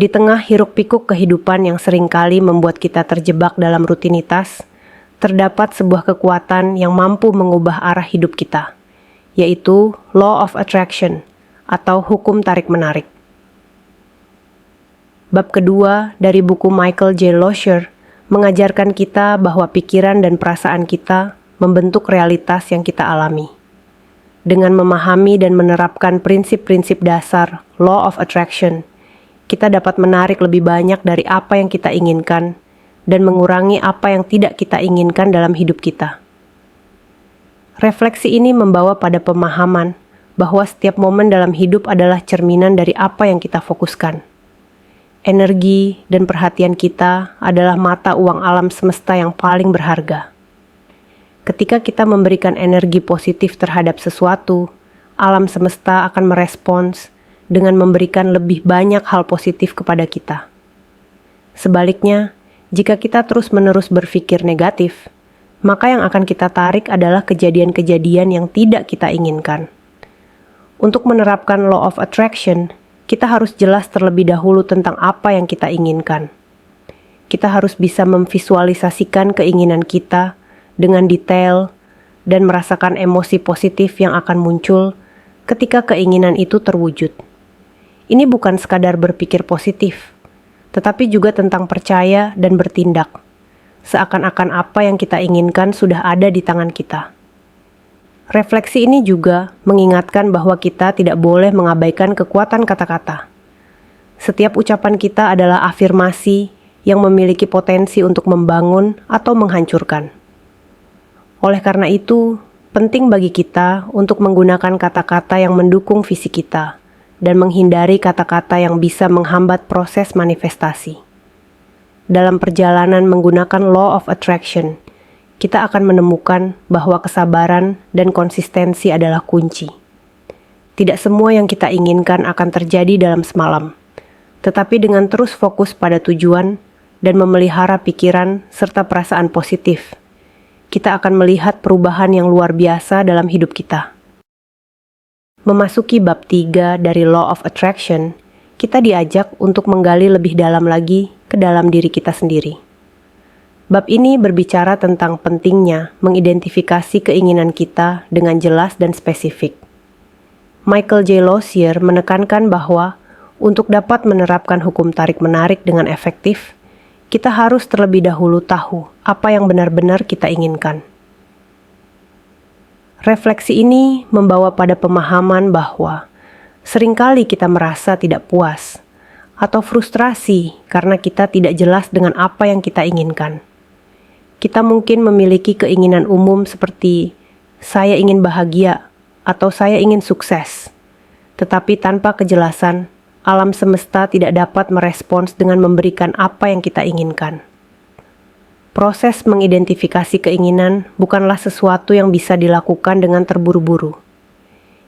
Di tengah hiruk-pikuk kehidupan yang seringkali membuat kita terjebak dalam rutinitas, terdapat sebuah kekuatan yang mampu mengubah arah hidup kita, yaitu Law of Attraction atau hukum tarik-menarik. Bab kedua dari buku Michael J. Lozier mengajarkan kita bahwa pikiran dan perasaan kita membentuk realitas yang kita alami. Dengan memahami dan menerapkan prinsip-prinsip dasar Law of Attraction, kita dapat menarik lebih banyak dari apa yang kita inginkan dan mengurangi apa yang tidak kita inginkan dalam hidup kita. Refleksi ini membawa pada pemahaman bahwa setiap momen dalam hidup adalah cerminan dari apa yang kita fokuskan. Energi dan perhatian kita adalah mata uang alam semesta yang paling berharga. Ketika kita memberikan energi positif terhadap sesuatu, alam semesta akan merespons dengan memberikan lebih banyak hal positif kepada kita. Sebaliknya, jika kita terus-menerus berpikir negatif, maka yang akan kita tarik adalah kejadian-kejadian yang tidak kita inginkan. Untuk menerapkan Law of Attraction, kita harus jelas terlebih dahulu tentang apa yang kita inginkan. Kita harus bisa memvisualisasikan keinginan kita dengan detail dan merasakan emosi positif yang akan muncul ketika keinginan itu terwujud. Ini bukan sekadar berpikir positif, tetapi juga tentang percaya dan bertindak, seakan-akan apa yang kita inginkan sudah ada di tangan kita. Refleksi ini juga mengingatkan bahwa kita tidak boleh mengabaikan kekuatan kata-kata. Setiap ucapan kita adalah afirmasi yang memiliki potensi untuk membangun atau menghancurkan. Oleh karena itu, penting bagi kita untuk menggunakan kata-kata yang mendukung visi kita dan menghindari kata-kata yang bisa menghambat proses manifestasi. Dalam perjalanan menggunakan Law of Attraction, kita akan menemukan bahwa kesabaran dan konsistensi adalah kunci. Tidak semua yang kita inginkan akan terjadi dalam semalam, tetapi dengan terus fokus pada tujuan dan memelihara pikiran serta perasaan positif, kita akan melihat perubahan yang luar biasa dalam hidup kita. Memasuki bab 3 dari Law of Attraction, kita diajak untuk menggali lebih dalam lagi ke dalam diri kita sendiri. Bab ini berbicara tentang pentingnya mengidentifikasi keinginan kita dengan jelas dan spesifik. Michael J. Lozier menekankan bahwa untuk dapat menerapkan hukum tarik-menarik dengan efektif, kita harus terlebih dahulu tahu apa yang benar-benar kita inginkan. Refleksi ini membawa pada pemahaman bahwa seringkali kita merasa tidak puas atau frustrasi karena kita tidak jelas dengan apa yang kita inginkan. Kita mungkin memiliki keinginan umum seperti saya ingin bahagia atau saya ingin sukses, tetapi tanpa kejelasan, alam semesta tidak dapat merespons dengan memberikan apa yang kita inginkan. Proses mengidentifikasi keinginan bukanlah sesuatu yang bisa dilakukan dengan terburu-buru.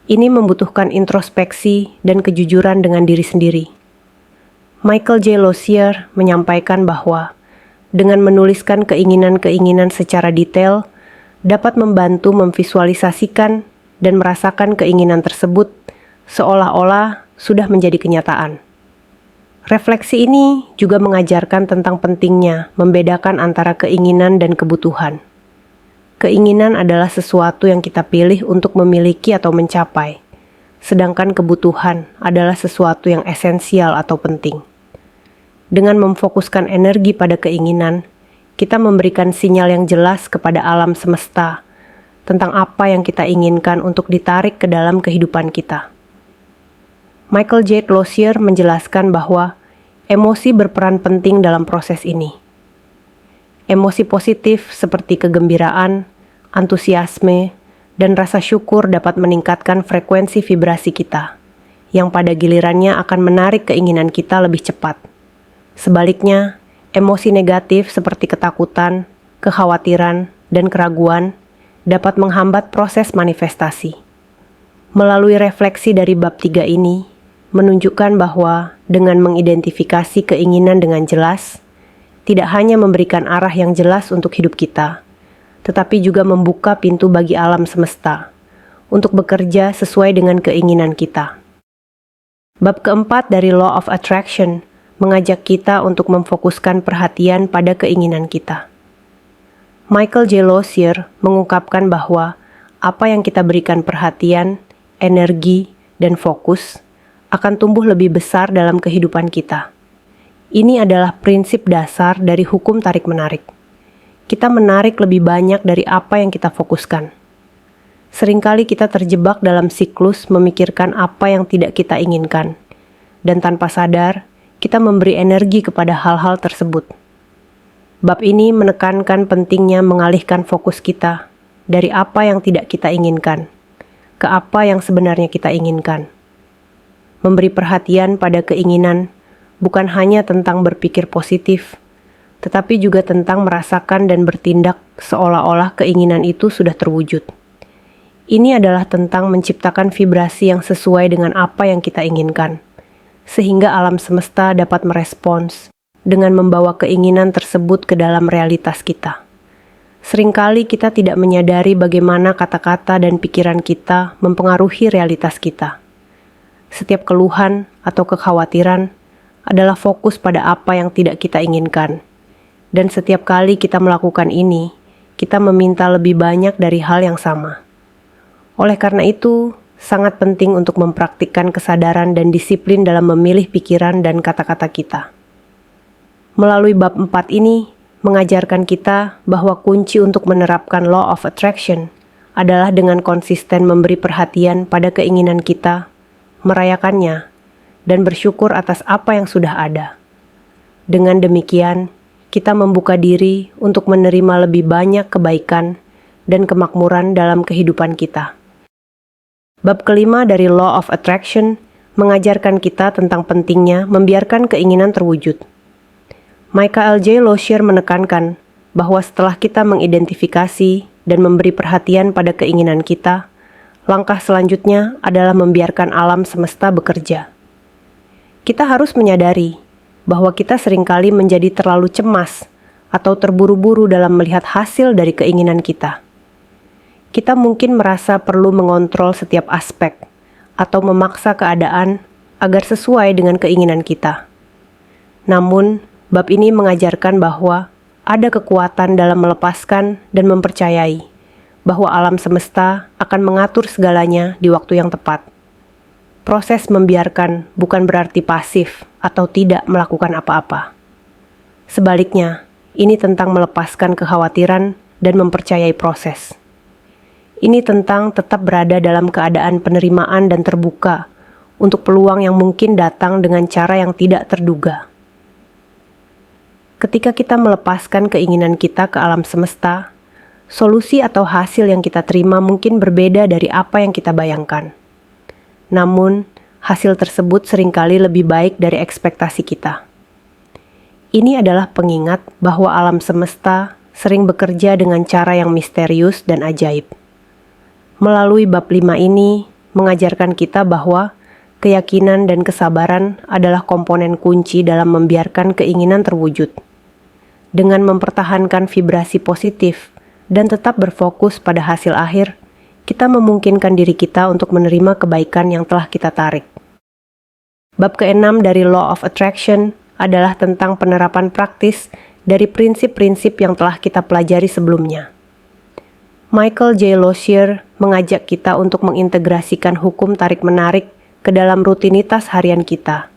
Ini membutuhkan introspeksi dan kejujuran dengan diri sendiri. Michael J. Lozier menyampaikan bahwa dengan menuliskan keinginan-keinginan secara detail dapat membantu memvisualisasikan dan merasakan keinginan tersebut seolah-olah sudah menjadi kenyataan. Refleksi ini juga mengajarkan tentang pentingnya membedakan antara keinginan dan kebutuhan. Keinginan adalah sesuatu yang kita pilih untuk memiliki atau mencapai, sedangkan kebutuhan adalah sesuatu yang esensial atau penting. Dengan memfokuskan energi pada keinginan, kita memberikan sinyal yang jelas kepada alam semesta tentang apa yang kita inginkan untuk ditarik ke dalam kehidupan kita. Michael J. Lozier menjelaskan bahwa emosi berperan penting dalam proses ini. Emosi positif seperti kegembiraan, antusiasme, dan rasa syukur dapat meningkatkan frekuensi vibrasi kita, yang pada gilirannya akan menarik keinginan kita lebih cepat. Sebaliknya, emosi negatif seperti ketakutan, kekhawatiran, dan keraguan dapat menghambat proses manifestasi. Melalui refleksi dari bab 3 ini, menunjukkan bahwa dengan mengidentifikasi keinginan dengan jelas, tidak hanya memberikan arah yang jelas untuk hidup kita, tetapi juga membuka pintu bagi alam semesta untuk bekerja sesuai dengan keinginan kita. Bab keempat dari Law of Attraction mengajak kita untuk memfokuskan perhatian pada keinginan kita. Michael J. Lozier mengungkapkan bahwa apa yang kita berikan perhatian, energi, dan fokus akan tumbuh lebih besar dalam kehidupan kita. Ini adalah prinsip dasar dari hukum tarik-menarik. Kita menarik lebih banyak dari apa yang kita fokuskan. Seringkali kita terjebak dalam siklus memikirkan apa yang tidak kita inginkan, dan tanpa sadar, kita memberi energi kepada hal-hal tersebut. Bab ini menekankan pentingnya mengalihkan fokus kita dari apa yang tidak kita inginkan ke apa yang sebenarnya kita inginkan. Memberi perhatian pada keinginan bukan hanya tentang berpikir positif, tetapi juga tentang merasakan dan bertindak seolah-olah keinginan itu sudah terwujud. Ini adalah tentang menciptakan vibrasi yang sesuai dengan apa yang kita inginkan, sehingga alam semesta dapat merespons dengan membawa keinginan tersebut ke dalam realitas kita. Seringkali kita tidak menyadari bagaimana kata-kata dan pikiran kita mempengaruhi realitas kita. Setiap keluhan atau kekhawatiran adalah fokus pada apa yang tidak kita inginkan. Dan setiap kali kita melakukan ini, kita meminta lebih banyak dari hal yang sama. Oleh karena itu, sangat penting untuk mempraktikkan kesadaran dan disiplin dalam memilih pikiran dan kata-kata kita. Melalui bab 4 ini, mengajarkan kita bahwa kunci untuk menerapkan Law of Attraction adalah dengan konsisten memberi perhatian pada keinginan kita, merayakannya, dan bersyukur atas apa yang sudah ada. Dengan demikian, kita membuka diri untuk menerima lebih banyak kebaikan dan kemakmuran dalam kehidupan kita. Bab kelima dari Law of Attraction mengajarkan kita tentang pentingnya membiarkan keinginan terwujud. Michael J. Lozier menekankan bahwa setelah kita mengidentifikasi dan memberi perhatian pada keinginan kita, langkah selanjutnya adalah membiarkan alam semesta bekerja. Kita harus menyadari bahwa kita seringkali menjadi terlalu cemas atau terburu-buru dalam melihat hasil dari keinginan kita. Kita mungkin merasa perlu mengontrol setiap aspek atau memaksa keadaan agar sesuai dengan keinginan kita. Namun, bab ini mengajarkan bahwa ada kekuatan dalam melepaskan dan mempercayai bahwa alam semesta akan mengatur segalanya di waktu yang tepat. Proses membiarkan bukan berarti pasif atau tidak melakukan apa-apa. Sebaliknya, ini tentang melepaskan kekhawatiran dan mempercayai proses. Ini tentang tetap berada dalam keadaan penerimaan dan terbuka untuk peluang yang mungkin datang dengan cara yang tidak terduga. Ketika kita melepaskan keinginan kita ke alam semesta, solusi atau hasil yang kita terima mungkin berbeda dari apa yang kita bayangkan. Namun, hasil tersebut seringkali lebih baik dari ekspektasi kita. Ini adalah pengingat bahwa alam semesta sering bekerja dengan cara yang misterius dan ajaib. Melalui bab 5 ini, mengajarkan kita bahwa keyakinan dan kesabaran adalah komponen kunci dalam membiarkan keinginan terwujud. Dengan mempertahankan vibrasi positif dan tetap berfokus pada hasil akhir, kita memungkinkan diri kita untuk menerima kebaikan yang telah kita tarik. Bab ke-6 dari Law of Attraction adalah tentang penerapan praktis dari prinsip-prinsip yang telah kita pelajari sebelumnya. Michael J. Lozier mengajak kita untuk mengintegrasikan hukum tarik-menarik ke dalam rutinitas harian kita,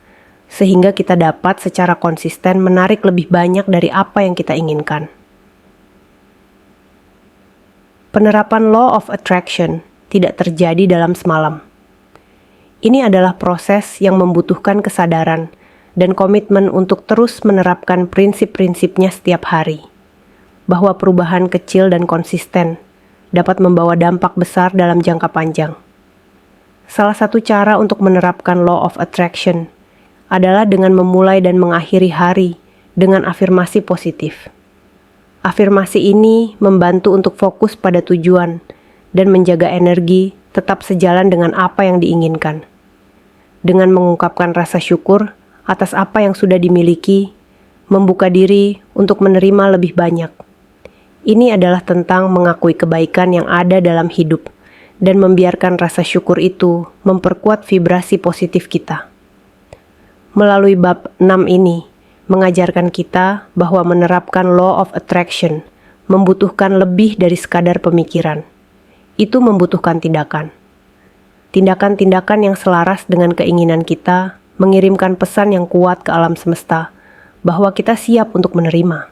sehingga kita dapat secara konsisten menarik lebih banyak dari apa yang kita inginkan. Penerapan Law of Attraction tidak terjadi dalam semalam. Ini adalah proses yang membutuhkan kesadaran dan komitmen untuk terus menerapkan prinsip-prinsipnya setiap hari, bahwa perubahan kecil dan konsisten dapat membawa dampak besar dalam jangka panjang. Salah satu cara untuk menerapkan Law of Attraction adalah dengan memulai dan mengakhiri hari dengan afirmasi positif. Afirmasi ini membantu untuk fokus pada tujuan dan menjaga energi tetap sejalan dengan apa yang diinginkan. Dengan mengungkapkan rasa syukur atas apa yang sudah dimiliki, membuka diri untuk menerima lebih banyak. Ini adalah tentang mengakui kebaikan yang ada dalam hidup dan membiarkan rasa syukur itu memperkuat vibrasi positif kita. Melalui bab 6 ini, mengajarkan kita bahwa menerapkan law of attraction membutuhkan lebih dari sekadar pemikiran. Itu membutuhkan tindakan. Tindakan-tindakan yang selaras dengan keinginan kita mengirimkan pesan yang kuat ke alam semesta bahwa kita siap untuk menerima.